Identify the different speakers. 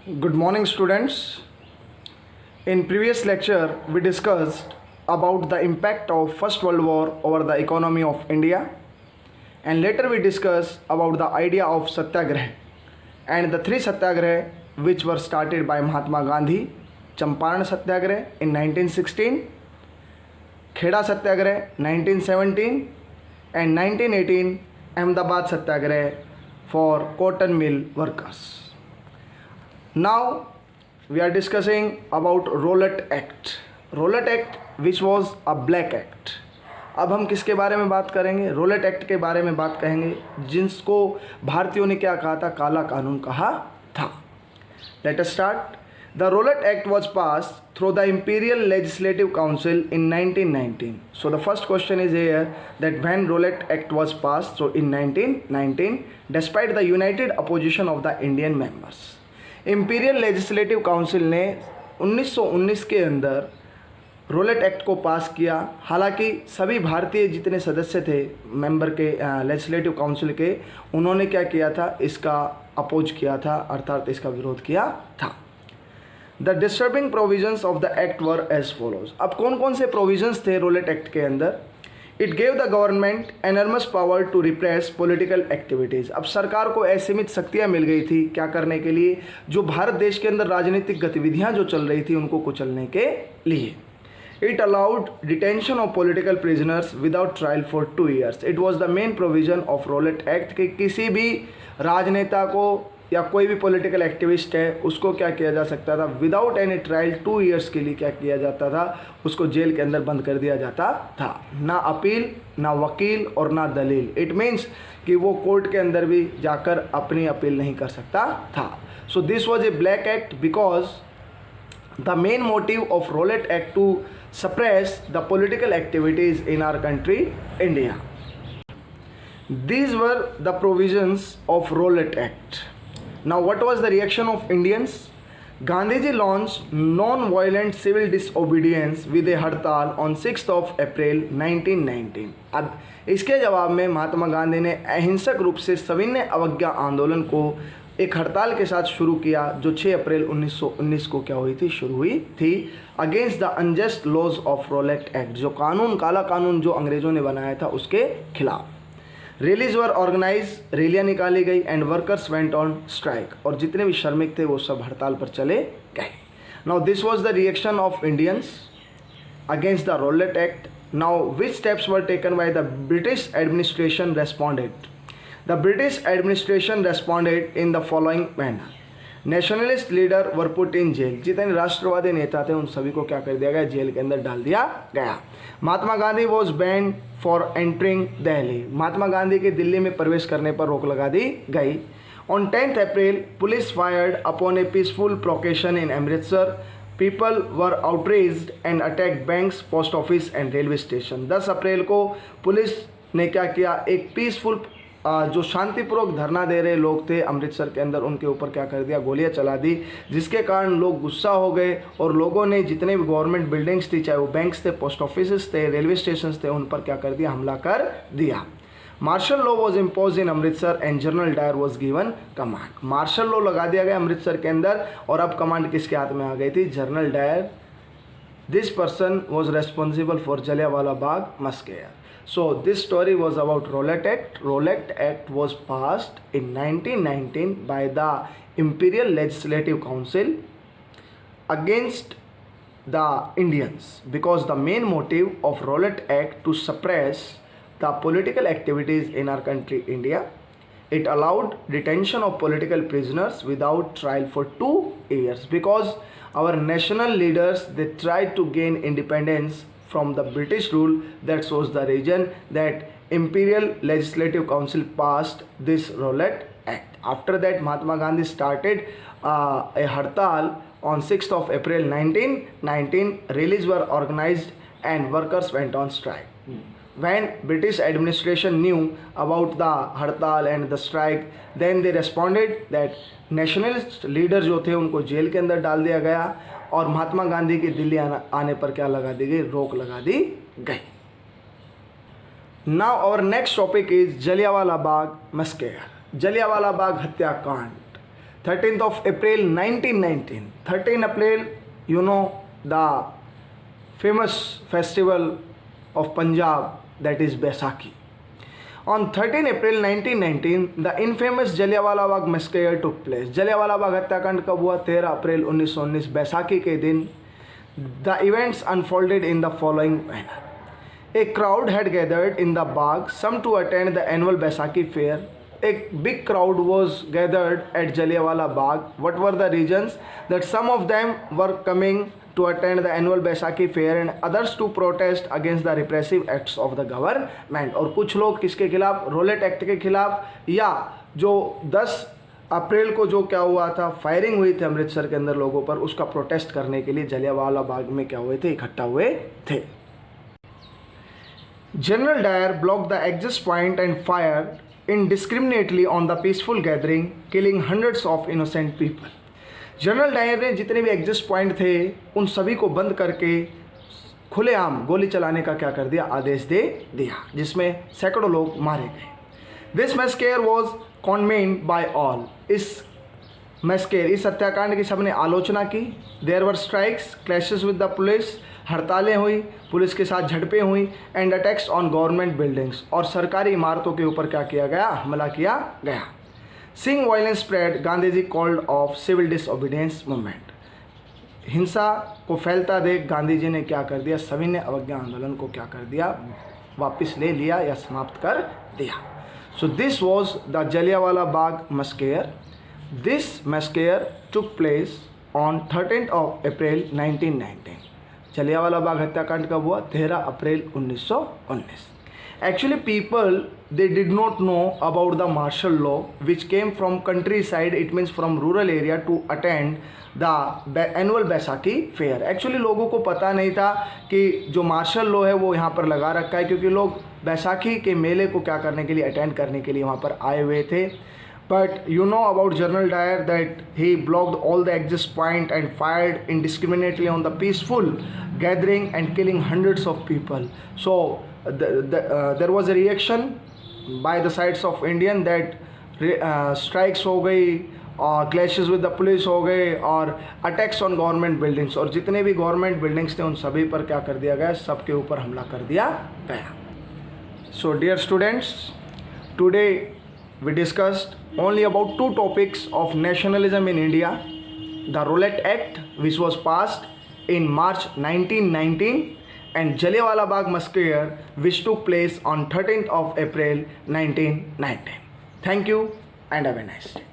Speaker 1: Good morning, students. In previous lecture, we discussed about the impact of First World War over the economy of India, and later we discussed about the idea of Satyagraha and the three Satyagraha which were started by Mahatma Gandhi: Champaran Satyagraha in 1916, Kheda Satyagraha 1917, and 1918 Ahmedabad Satyagraha for cotton mill workers. Now we are discussing about Rowlatt Act. Rowlatt Act which was a black act. अब हम किसके बारे में बात करेंगे? Roulette Act के बारे में बात करेंगे, जिसको भारतीयों ने क्या कहा था? काला कानून कहा था. Let us start. The Rowlatt Act was passed through the Imperial Legislative Council in 1919. So the first question is here that when Rowlatt Act was passed, so in 1919, despite the united opposition of the Indian members. Imperial legislative council ने 1919 के अंदर roulette act को पास किया. हालांकि सभी भारतीय जितने सदस्य थे मेंबर के लेजिस्लेटिव काउंसिल के, उन्होंने क्या किया था? इसका अपोज किया था, अर्थात इसका विरोध किया था. The disturbing provisions of the act were as follows. अब कौन कौन से प्रोविजंस थे रोलेट एक्ट के अंदर? It gave the government enormous power to repress political activities. अब सरकार को असीमित शक्तियाँ मिल गई थी क्या करने के लिए? जो भारत देश के अंदर राजनीतिक गतिविधियाँ जो चल रही थी उनको कुचलने के लिए. It allowed detention of political prisoners without trial for 2 years. It was the main provision of Rowlatt act कि किसी भी राजनेता को या कोई भी पॉलिटिकल एक्टिविस्ट है उसको क्या किया जा सकता था? विदाउट एनी ट्रायल 2 years के लिए क्या किया जाता था? उसको जेल के अंदर बंद कर दिया जाता था. ना अपील, ना वकील और ना दलील. इट मीन्स कि वो कोर्ट के अंदर भी जाकर अपनी अपील नहीं कर सकता था. So this was a black act because the main motive of Rowlatt act to suppress the political activities in our country India. These were the provisions of Rowlatt Act. Now, what was the reaction of Indians? Gandhiji launched non-violent civil disobedience with a हड़ताल on 6th of April 1919. अब इसके जवाब में महात्मा गांधी ने अहिंसक रूप से सविनय अवज्ञा आंदोलन को एक हड़ताल के साथ शुरू किया, जो 6 अप्रैल 1919 को क्या हुई थी? शुरू हुई थी. Against the unjust laws of Rowlatt act. जो कानून, काला कानून जो अंग्रेजों ने बनाया था उसके खिलाफ. रैलीज वर ऑर्गेनाइज, रैलियाँ निकाली गई. And workers went on strike. और जितने भी श्रमिक थे वो सब हड़ताल पर चले गए. Now this was the reaction of Indians against the Rowlatt act. Now which steps were taken by the British administration responded. The British administration responded in the following manner. Nationalist leader were put in jail. जितने राष्ट्रवादी नेता थे उन सभी को क्या कर दिया गया? जेल के अंदर डाल दिया गया. Mahatma Gandhi was banned for entering Delhi. Mahatma Gandhi के दिल्ली में प्रवेश करने पर रोक लगा दी गई. On 10th April police fired upon A peaceful प्रोकेशन in Amritsar. People were outraged and attacked banks, post office and railway station. 10 अप्रैल को पुलिस ने क्या किया? एक पीसफुल जो शांतिपूर्वक धरना दे रहे लोग थे अमृतसर के अंदर, उनके ऊपर क्या कर दिया? गोलियां चला दी, जिसके कारण लोग गुस्सा हो गए और लोगों ने जितने भी गवर्नमेंट बिल्डिंग्स थी, चाहे वो बैंक्स थे, पोस्ट ऑफिस थे, रेलवे स्टेशन थे, उन पर क्या कर दिया? हमला कर दिया. Martial law was impose in Amritsar and General Dyer was given command. Martial law लगा दिया गया अमृतसर के अंदर और अब कमांड किसके हाथ में आ गई थी? General Dyer. This person was responsible for Jallianwala Bagh massacre. So this story was about Rowlatt Act. Rowlatt Act was passed in 1919 by the Imperial Legislative Council against the Indians because the main motive of Rowlatt Act to suppress the political activities in our country India. It allowed detention of political prisoners without trial for 2 years because our national leaders, they tried to gain independence from the British rule. That shows the reason that Imperial Legislative Council passed this Rowlatt Act. After that, Mahatma Gandhi started a hartal on 6th of April 1919. Rallies were organized and workers went on strike. When British administration knew about the hartal and the strike, then they responded that nationalist leader जो थे उनको jail के अंदर डाल दिया गया और महात्मा गांधी के दिल्ली आने पर क्या लगा दी गई? रोक लगा दी गई. Now our next topic is Jallianwala Bagh massacre. Jallianwala Bagh हत्याकांड. 13th of April 1919. 13 April, you know, the famous festival of Punjab, that is Baisakhi. On 13 April 1919, the infamous Jallianwala Bagh massacre took place. Jallianwala Bagh हत्याकांड कब हुआ? 13 अप्रैल 1919 बैसाखी के दिन. The events unfolded in the following manner. A crowd had gathered in the Bagh, some to attend the annual Baisakhi fair. A big crowd was gathered at Jallianwala Bagh. What were the reasons? That some of them were coming to attend the annual Baisakhi fair and others to protest against the repressive acts of the government. और कुछ लोग किसके खिलाफ? Roulette Act के खिलाफ, या जो 10 अप्रैल को जो क्या हुआ था, फायरिंग हुई थी अमृतसर के अंदर लोगों पर, उसका प्रोटेस्ट करने के लिए जलियांवाला बाग में क्या हुए थे? इकट्ठा हुए थे. General Dyer blocked the exit point and fired indiscriminately on the peaceful gathering, killing hundreds of innocent people. General Dyer ने जितने भी एग्जिस्ट पॉइंट थे उन सभी को बंद करके खुलेआम गोली चलाने का क्या कर दिया? आदेश दे दिया, जिसमें सैकड़ों लोग मारे गए. This massacre was condemned by all. इस मैस्केयर, इस हत्याकांड की सबने आलोचना की. There were strikes, clashes with the police, हड़तालें हुई, पुलिस के साथ झड़पें हुई, and attacks on government buildings, और सरकारी इमारतों के ऊपर क्या किया गया? हमला किया गया. Seeing violence spread, Gandhi ji called off civil disobedience movement. हिंसा को फैलता देख गांधी जी ने क्या कर दिया? सविनय अवज्ञा आंदोलन को क्या कर दिया? वापस ले लिया या समाप्त कर दिया. So this was the Jallianwala Bagh massacre. This massacre took place on 13th of April 1919. Jallianwala Bagh हत्याकांड कब हुआ? 13 अप्रैल 1919. Actually, people, they did not know about the martial law which came from countryside, it means from rural area, to attend the annual Baisakhi fair. Actually लोगों को पता नहीं था कि जो मार्शल लॉ है वो यहाँ पर लगा रखा है, क्योंकि लोग बैसाखी के मेले को क्या करने के लिए? अटेंड करने के लिए वहाँ पर आए हुए थे. But you know about General Dyer that he blocked all the exit point and fired indiscriminately on the peaceful gathering and killing hundreds of people. So there was a reaction by the sides of Indian that strikes हो गई और clashes with the police हो गए और attacks on government buildings, और जितने भी government buildings थे उन सभी पर क्या कर दिया गया? सबके ऊपर हमला कर दिया गया. So dear students, today we discussed only about two topics of nationalism in India: the Rowlatt Act, which was passed in March 1919, and Jallianwala Bagh massacre, which took place on 13th of April 1919. Thank you and have a nice day.